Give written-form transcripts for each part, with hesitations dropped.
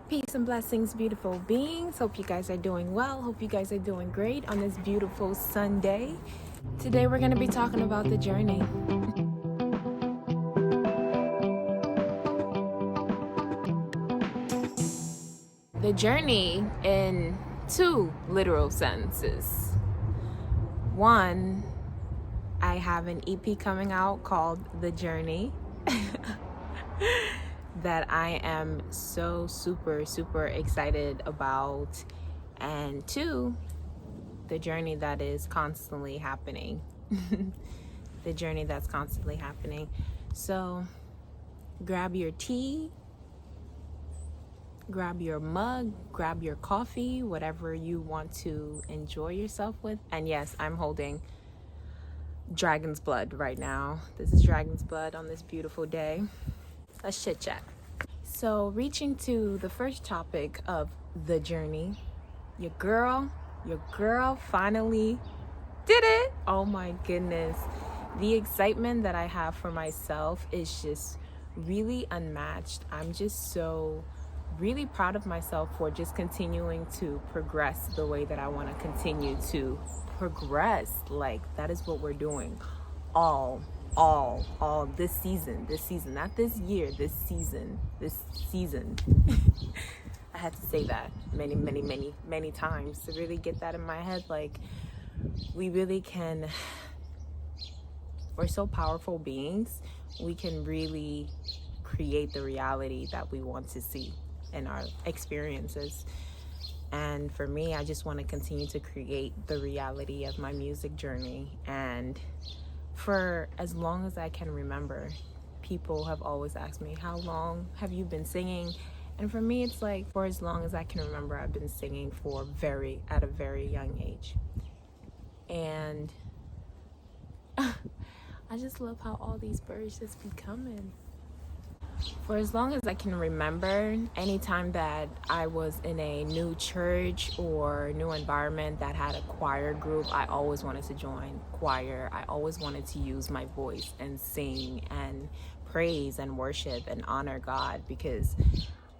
Peace and blessings, beautiful beings. Hope you guys are doing well. Hope you guys are doing great on this beautiful Sunday. Today we're going to be talking about the journey. The journey in two literal senses. One, I have an EP coming out called The Journey. That I am so super excited about, and two, the journey that is constantly happening. The journey that's constantly happening. So grab your tea, grab your mug, grab your coffee, whatever you want to enjoy yourself with. And yes, I'm holding dragon's blood right now. This is dragon's blood on this beautiful day. Let's chit chat. So reaching to the first topic of the journey, your girl finally did it. Oh my goodness. The excitement that I have for myself is just really unmatched. I'm just so really proud of myself for just continuing to progress the way that I want to continue to progress. Like, that is what we're doing all this season, not this year, this season. I had to say that many times to really get that in my head. Like, we really can, we're so powerful beings. We can really create the reality that we want to see in our experiences. And for me, I just want to continue to create the reality of my music journey. And for as long as I can remember, people have always asked me, how long have you been singing? And for me, it's like, for as long as I can remember, I've been singing at a very young age. And I just love how all these birds just be coming. For as long as I can remember, anytime that I was in a new church or new environment that had a choir group, I always wanted to join choir. I always wanted to use my voice and sing and praise and worship and honor God, because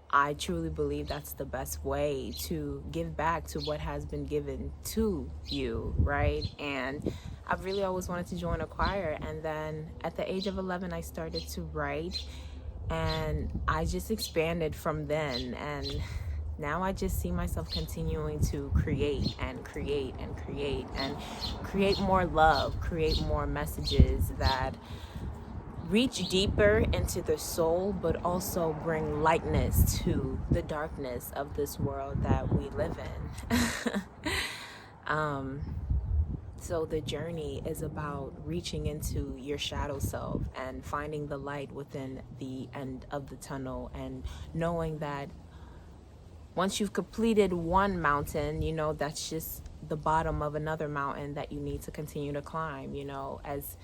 I truly believe that's the best way to give back to what has been given to you, right? And I've really always wanted to join a choir. And then at the age of 11, I started to write. And I just expanded from then, and now I just see myself continuing to create more love, create more messages that reach deeper into the soul, but also bring lightness to the darkness of this world that we live in. So the journey is about reaching into your shadow self and finding the light within the end of the tunnel, and knowing that once you've completed one mountain, you know, that's just the bottom of another mountain that you need to continue to climb. You know, as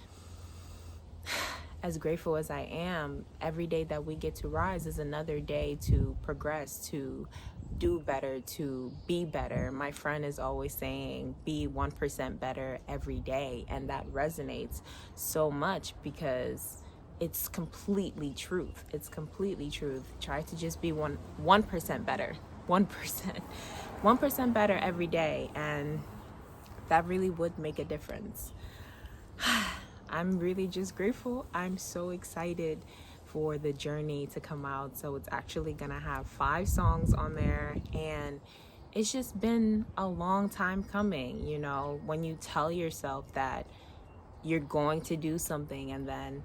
grateful as I am, every day that we get to rise is another day to progress, to do better, to be better. My friend is always saying, be 1% better every day. And that resonates so much, because it's completely truth. It's completely truth. Try to just be 1% better. 1% better every day. And that really would make a difference. I'm really just grateful. I'm so excited for the journey to come out. So it's actually gonna have 5 songs on there, and it's just been a long time coming. You know, when you tell yourself that you're going to do something, and then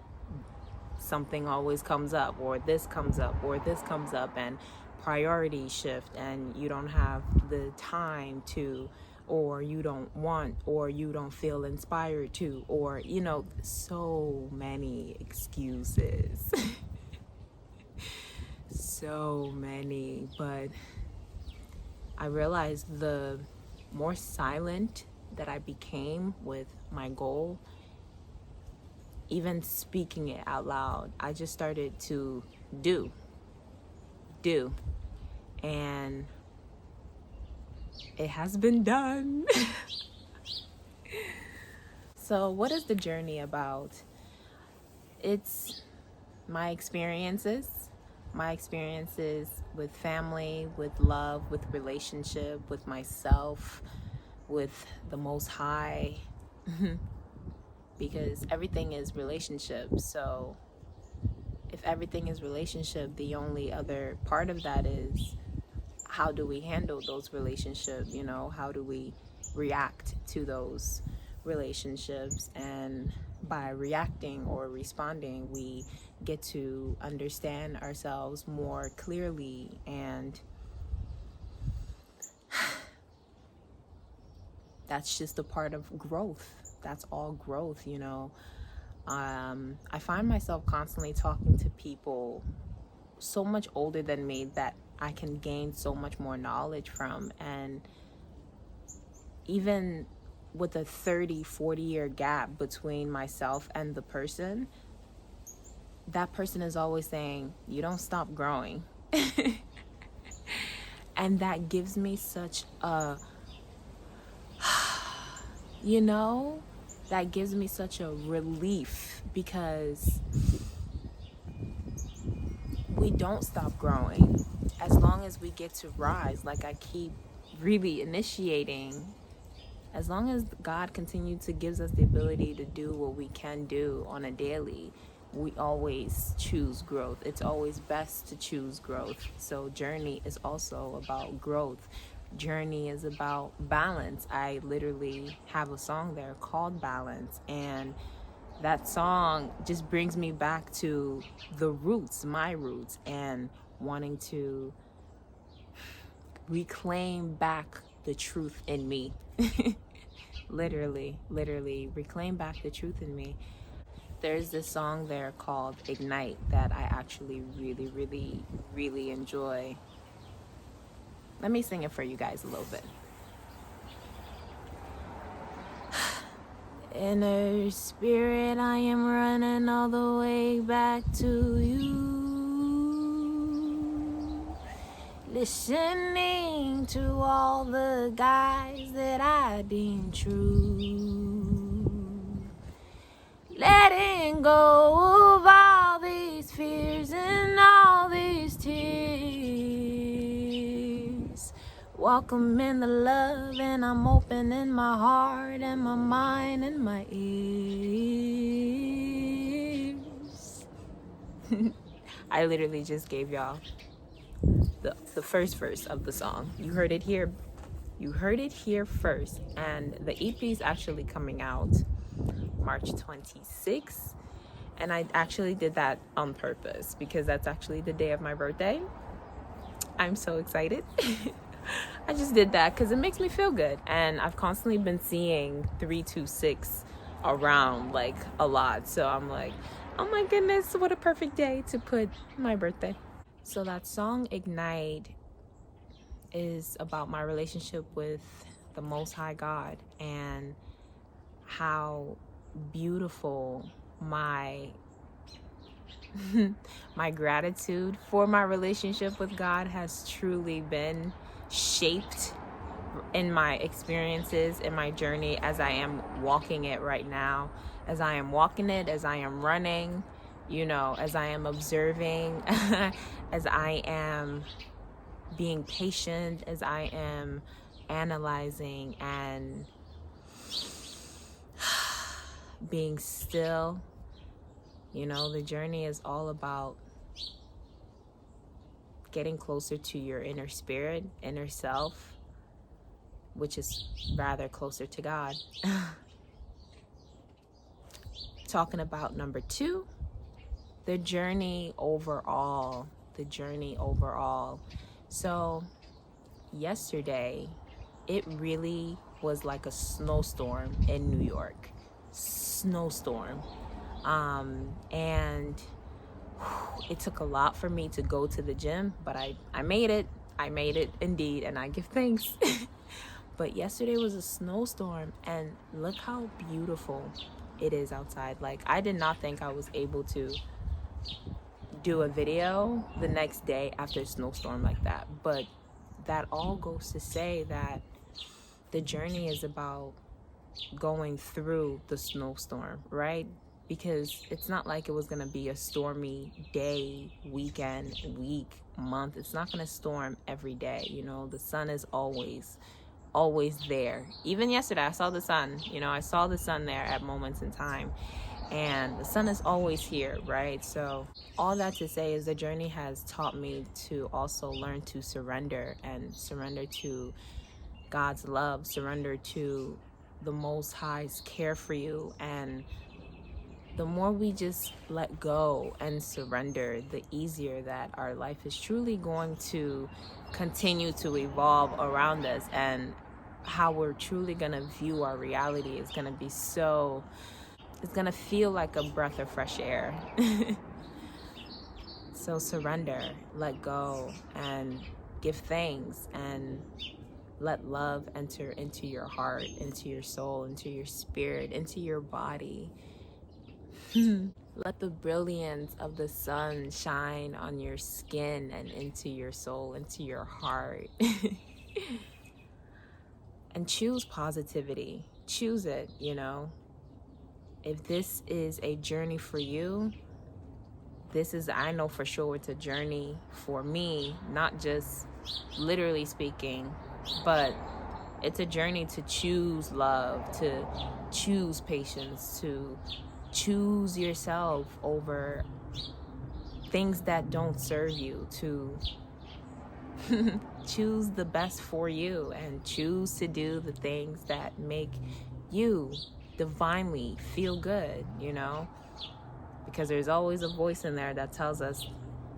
something always comes up, or this comes up, or this comes up, and priorities shift, and you don't have the time to or you don't want, or you don't feel inspired to, or, you know, so many excuses. So many. But I realized the more silent that I became with my goal, even speaking it out loud, I just started to do. And it has been done. So what is the journey about? It's my experiences with family, with love, with relationship, with myself, with the Most High. Because everything is relationship. So if everything is relationship, the only other part of that is, how do we handle those relationships? You know, how do we react to those relationships? And by reacting or responding, we get to understand ourselves more clearly. And that's just a part of growth. That's all growth, you know. I find myself constantly talking to people so much older than me that I can gain so much more knowledge from. And even with a 30-40 year gap between myself and the person, that person is always saying, you don't stop growing. And that gives me such a you know, that gives me such a relief, because we don't stop growing as long as we get to rise. Like I keep really initiating, as long as God continues to gives us the ability to do what we can do on a daily, we always choose growth. It's always best to choose growth. So journey is also about growth. Journey is about balance. I literally have a song there called Balance, and that song just brings me back to the roots, my roots, and wanting to reclaim back the truth in me. literally reclaim back the truth in me. There's this song there called Ignite that I actually really enjoy. Let me sing it for you guys a little bit. Inner spirit, I am running all the way back to you, listening to all the guys that I deem true, letting go of all these fears and all these tears. Welcome in the love, and I'm opening my heart and my mind and my ears. I literally just gave y'all the first verse of the song. You heard it here. You heard it here first. And the EP is actually coming out March 26th. And I actually did that on purpose because that's actually the day of my birthday. I'm so excited. I just did that because it makes me feel good. And I've constantly been seeing 326 around like a lot. So I'm like, oh my goodness, what a perfect day to put my birthday. So that song Ignite is about my relationship with the Most High God and how beautiful my my gratitude for my relationship with God has truly been shaped in my experiences, in my journey, as I am walking it right now, as I am walking it, as I am running, you know, as I am observing, as I am being patient, as I am analyzing and being still. You know, the journey is all about getting closer to your inner spirit, inner self, which is rather closer to God. Talking about number 2, the journey overall. So yesterday, it really was like a snowstorm in New York. Snowstorm. And it took a lot for me to go to the gym, but I made it. I made it indeed, and I give thanks. But yesterday was a snowstorm, and look how beautiful it is outside. Like, I did not think I was able to do a video the next day after a snowstorm like that. But that all goes to say that the journey is about going through the snowstorm, right? Because it's not like it was going to be a stormy day, weekend, week, month. It's not going to storm every day. You know, the sun is always there. Even yesterday, I saw the sun. You know, I saw the sun there at moments in time. And the sun is always here, right? So all that to say is the journey has taught me to also learn to surrender, and surrender to God's love, surrender to the Most High's care for you. And the more we just let go and surrender, the easier that our life is truly going to continue to evolve around us, and how we're truly going to view our reality is going to be so, it's going to feel like a breath of fresh air. So surrender, let go, and give thanks, and let love enter into your heart, into your soul, into your spirit, into your body. Let the brilliance of the sun shine on your skin and into your soul, into your heart. And choose positivity. Choose it, you know. If this is a journey for you, I know for sure it's a journey for me, not just literally speaking, but it's a journey to choose love, to choose patience, to choose yourself over things that don't serve you, to choose the best for you, and choose to do the things that make you divinely feel good, you know? Because there's always a voice in there that tells us,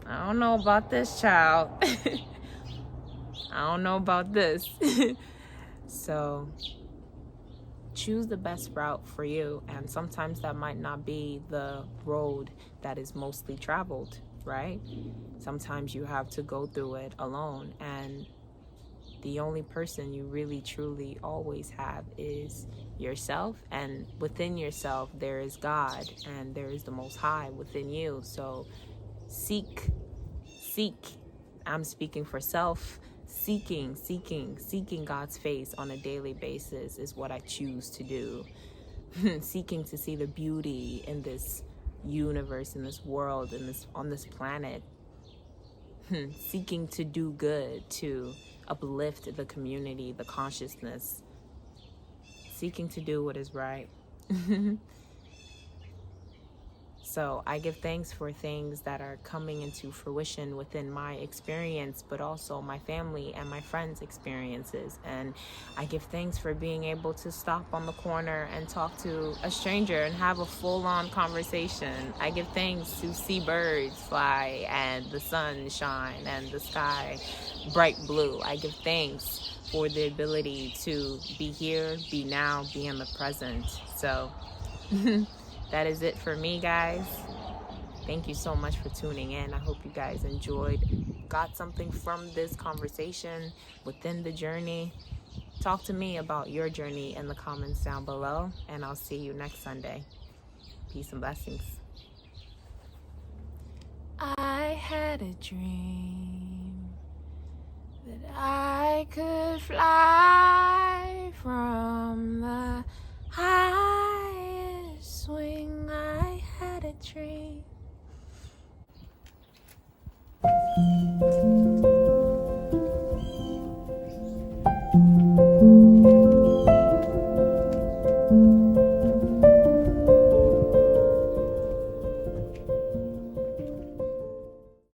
I don't know about this, child. I don't know about this. So choose the best route for you. And sometimes that might not be the road that is mostly traveled, right? Sometimes you have to go through it alone. And the only person you really, truly always have is yourself. And within yourself, there is God, and there is the Most High within you. So seek. I'm speaking for self. Seeking God's face on a daily basis is what I choose to do. Seeking to see the beauty in this universe, in this world, on this planet. Seeking to do good, to uplift the community, the consciousness. Seeking to do what is right. So I give thanks for things that are coming into fruition within my experience, but also my family and my friends' experiences. And I give thanks for being able to stop on the corner and talk to a stranger and have a full-on conversation. I give thanks to see birds fly and the sun shine and the sky bright blue. I give thanks for the ability to be here, be now, be in the present. So that is it for me, guys. Thank you so much for tuning in. I hope you guys got something from this conversation within the journey. Talk to me about your journey in the comments down below, and I'll see you next Sunday. Peace and blessings. I had a dream that I could fly.